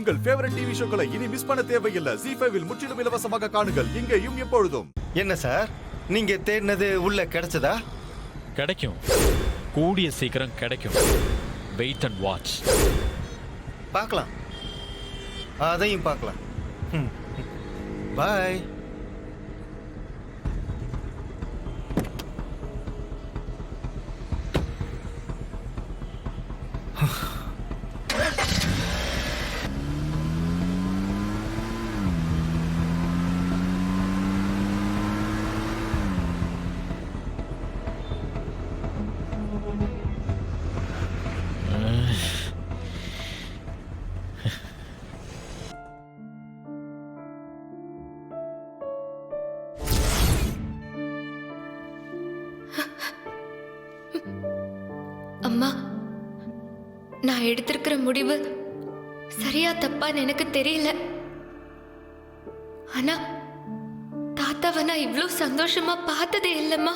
உங்கள் favourite TV ஷோக்களை இனி miss பண்ண தேவையில்லை. ZEE5 இல் முற்றிலும் இலவசமாக காணுங்கள், இங்கேயும் எப்பொழுதும். என்ன சார், நீங்க தேடினது உள்ள கிடைச்சதா? கிடைக்கும், கூடிய சீக்கிரம் கிடைக்கும். Wait and watch. பார்க்கலாம், அதையும் பார்க்கலாம். பாய். அம்மா, நான் எடுத்திருக்கிற முடிவு சரியா தப்பான்னு எனக்கு தெரியல. ஆனா தாத்தாவை நான் இவ்ளோ சந்தோஷமா பார்த்ததே இல்லம்மா.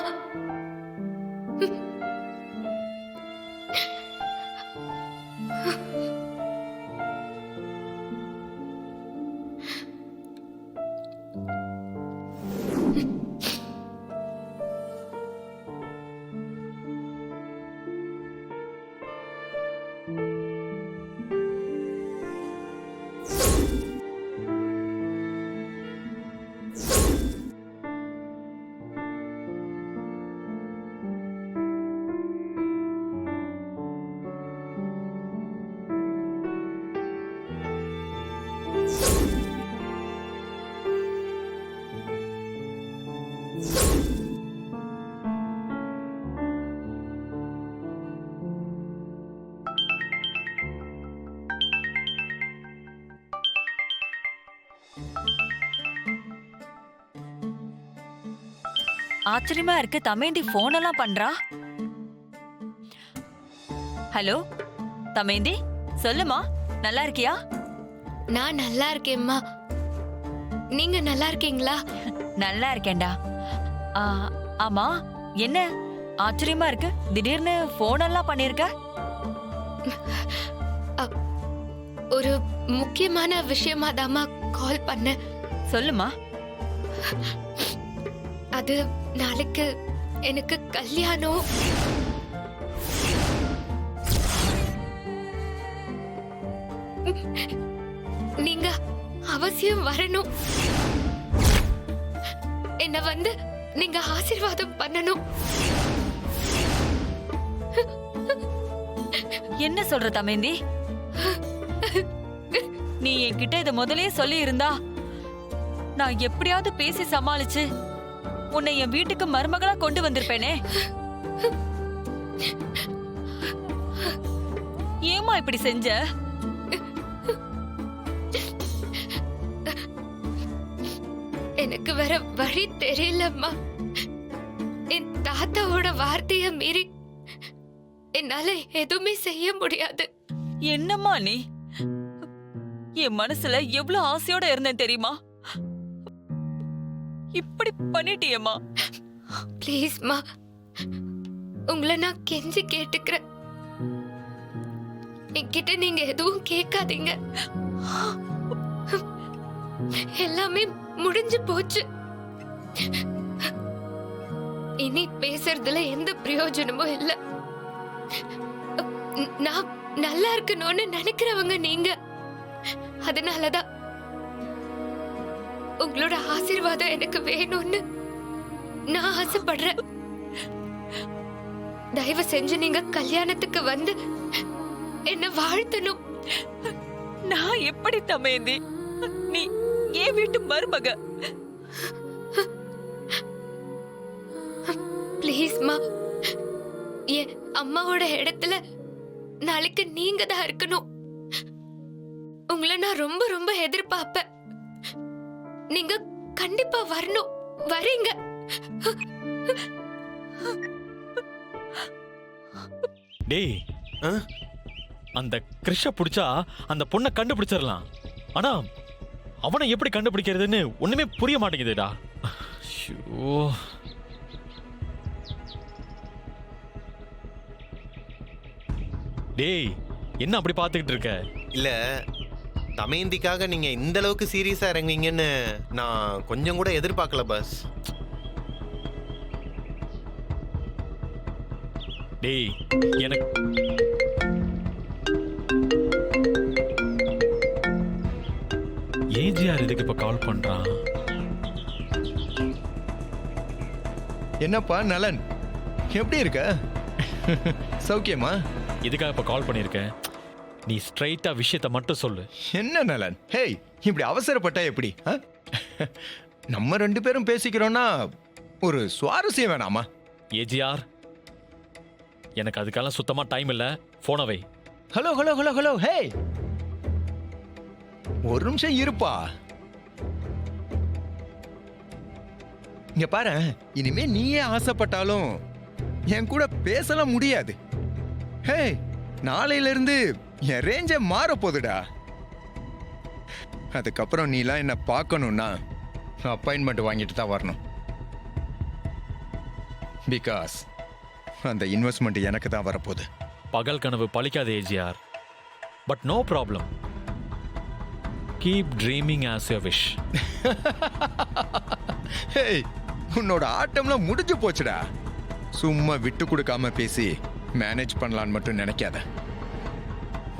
ஆச்சரியமா இருக்கு, தமேந்தி போன் எல்லாம் பண்றா. ஹலோ தமேந்தி, சொல்லுமா, நல்லா இருக்கியா? நான் நல்லா இருக்கேம்மா, நீங்க நல்லா இருக்கீங்களா? நல்லா இருக்கேன்டா. ஆமா, என்ன ஆச்சரியமா இருக்கு, திடீர்னு போன் எல்லாம் பண்ணிருக்க? ஒரு முக்கியமான விஷயமா தாம்மா கால் பண்ண. சொல்லுமா. அது நாளைக்கு எனக்கு கல்யாணம். நீங்க அவசியம் வரணும். என்ன வந்து நீங்க ஆசீர்வாதம் பண்ணணும். என்ன சொல்ற தமேந்தி? நீ என்கிட்ட இத முதல்லயே சொல்லி இருந்தா நான் எப்படியாவது பேசி சமாளிச்சு உன்னை என் வீட்டுக்கு மருமகளா கொண்டு வந்திருப்பேனே. ஏமா இப்படி செஞ்ச? எனக்கு வேற வழி தெரியலம்மா. என் தாத்தாவோட வார்த்தைய மீறி என்னால எதுவுமே செய்ய முடியாது. என்னம்மா நீ? என் மனசுல எவ்வளவு ஆசையோட இருந்தேன் தெரியுமா? இப்படி பண்ணிட்டியம்மா. ப்ளீஸ்மா, உங்களை நான் கெஞ்சி கேட்டுக்கிறேன். என்கிட்ட நீங்க எதுவும் கேட்காதீங்க. எல்லாமே முடிஞ்சு போச்சு. இனி பேசுறதுல எந்த பிரயோஜனமும் இல்ல. நான் நல்லா இருக்கணும்னு நினைக்கிறவங்க நீங்க. அதனாலதான் உங்களோட ஆசீர்வாதம் எனக்கு வேணும்னு நான் ஆசைப்படுறேன். தயவு செஞ்சு நீங்க கல்யாணத்துக்கு வந்து என்ன வாழ்த்தணும். நான் எப்படி தமேந்தி? நீ ஏன் வீட்டு மருமக. ப்ளீஸ்மா, என் அம்மாவோட இடத்துல நாளைக்கு நீங்க தான் இருக்கணும். உங்களை நான் ரொம்ப ரொம்ப எதிர்பார்ப்பேன். நீங்க கண்டிப்பா வரணும். வரீங்க? டேய், அந்த கிருஷ்ண புடிச்சா அந்த பொண்ணை கண்டுபிடிச்சிடலாம். ஆனா அவனை எப்படி கண்டுபிடிக்கிறதுன்னு ஒண்ணுமே புரிய மாட்டேங்குதுடா. டேய், என்ன அப்படி பார்த்துக்கிட்டு இருக்க? இல்ல, தமயந்திக்காக நீங்க இந்த அளவுக்கு சீரியஸா இறங்குவீங்கன்னு நான் கொஞ்சம் கூட எதிர்பார்க்கல பாஸ். டேய் எனக்கு ஏஜிஆர் இதுக்கு இப்ப கால் பண்றான். என்னப்பா நலன், எப்படி இருக்க? சௌக்கியமா? இதுக்காக இப்ப கால் பண்ணிருக்கேன். நீ ஸ்ட்ரைட்டா விஷயத்தை மட்டும் சொல்லு. என்ன நலன், ஹேய், இப்படி அவசரப்பட்டா எப்படி? நம்ம 2 பேரும் பேசிக்கிறோம்னா ஒரு சுவாரஸ்யம் வேணாமா? ஏஜிஆர், எனக்கு அதுக்கெல்லாம் சுத்தமா டைம் இல்ல. போன வை. Hello hello hello hello, hey, ஒரு நிமிஷம் இருப்பா. இங்க பாரு, இனிமே நீயே ஆசைப்பட்டாலும் என் கூட பேசலாம் முடியாது. ஹே, நாளையில இருந்து என் ரேஞ்ச மாற போகுதுடா. அதுக்கப்புறம் நீலாம் என்ன பார்க்கணும்னா அப்பாயின்மெண்ட் வாங்கிட்டு தான் வரணும். பிகாஸ் அந்த இன்வெஸ்ட்மெண்ட் எனக்கு தான் வரப்போகுது. பகல் கனவு பழிக்காது AGR. But no problem. Keep dreaming as you wish. Hey, உன்னோட ஆட்டம்லாம் முடிஞ்சு போச்சுடா. சும்மா விட்டு கொடுக்காம பேசி மேனேஜ் பண்ணலான்னு மட்டும் நினைக்காத.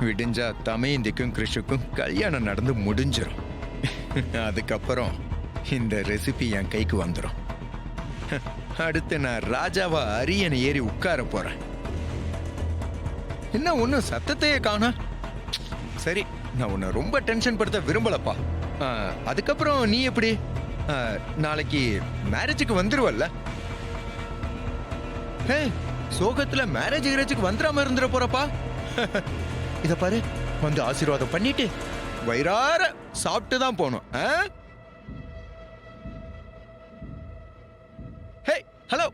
விடிஞ்சா தமயந்திக்கும் கிருஷுக்கும் கல்யாணம் நடந்து முடிஞ்சிடும். அதுக்கப்புறம் இந்த ரெசிபி என் கைக்கு வந்துடும். அடுத்து நான் ராஜாவா அரியணை ஏறி உட்கார போறேன். என்ன ஒன்னும் சத்தத்தையே காணா? சரி, நான் உன்னை ரொம்ப டென்ஷன் படுத்த விரும்பலப்பா. அதுக்கப்புறம் நீ எப்படி நாளைக்கு மேரேஜுக்கு வந்துருவல்ல? ஹே, சோகத்துல மேரேஜுக்கு வந்துடாம இருந்துட போறப்பா. இத பாரு, வந்து ஆசீர்வாதம் பண்ணிட்டு வயிறார சாப்பிட்டு தான் போகணும். ஹே, ஹலோ.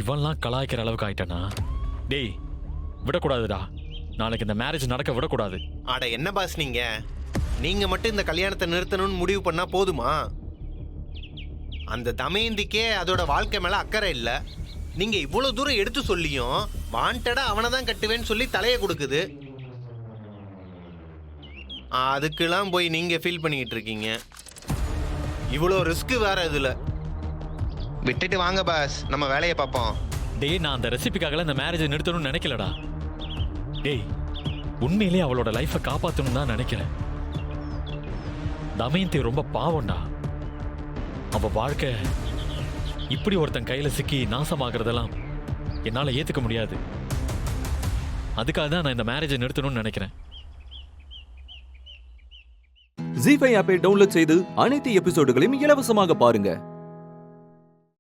இவன்லாம் கலாய்க்கிற அளவுக்கு ஆயிட்டானா? டேய், விடக்கூடாதுடா. நாளைக்கு இந்த மேரேஜ் நடக்க விடக்கூடாது. அட என்ன பாஸ், நீங்க மட்டும் இந்த கல்யாணத்தை நிறுத்தணும்னு முடிவு பண்ணா போதுமா? அந்த தமயந்திக்கே அதோட வாழ்க்கை மேல அக்கறை இல்ல. நீங்க இவ்வளவு தூரம் எடுத்து சொல்லியும் வாண்டடா அவனை தான் கட்டுவேன்னு சொல்லி தலையை கொடுக்குது. அதுக்கெல்லாம் போய் நீங்க ஃபீல் பண்ணிக்கிட்டு இருக்கீங்க. இவ்வளோ ரிஸ்க் வேற இதுல. விட்டுட்டு வாங்க பாஸ், நம்ம வேலையை பார்ப்போம். டேய், நான் அந்த ரெசிபிக்காக இந்த மேரேஜை நிறுத்தணும்னு நினைக்கலடா. டேய், உண்மையிலேயே அவளோட லைஃபை காப்பாற்றணும் தான் நினைக்கிறேன். தமயந்தி ரொம்ப பாவம்டா. அவ வாழ்க்கை இப்படி ஒருத்தன் கையில சிக்கி நாசமாகறதெல்லாம் என்னால ஏத்துக்க முடியாது. அதுக்காக தான் நான் இந்த மேரேஜை நிறுத்தணும்னு நினைக்கிறேன். ஜீ5 ஆப்பை டவுன்லோட் செய்து அனைத்து எபிசோடுகளையும் இலவசமாக பாருங்க.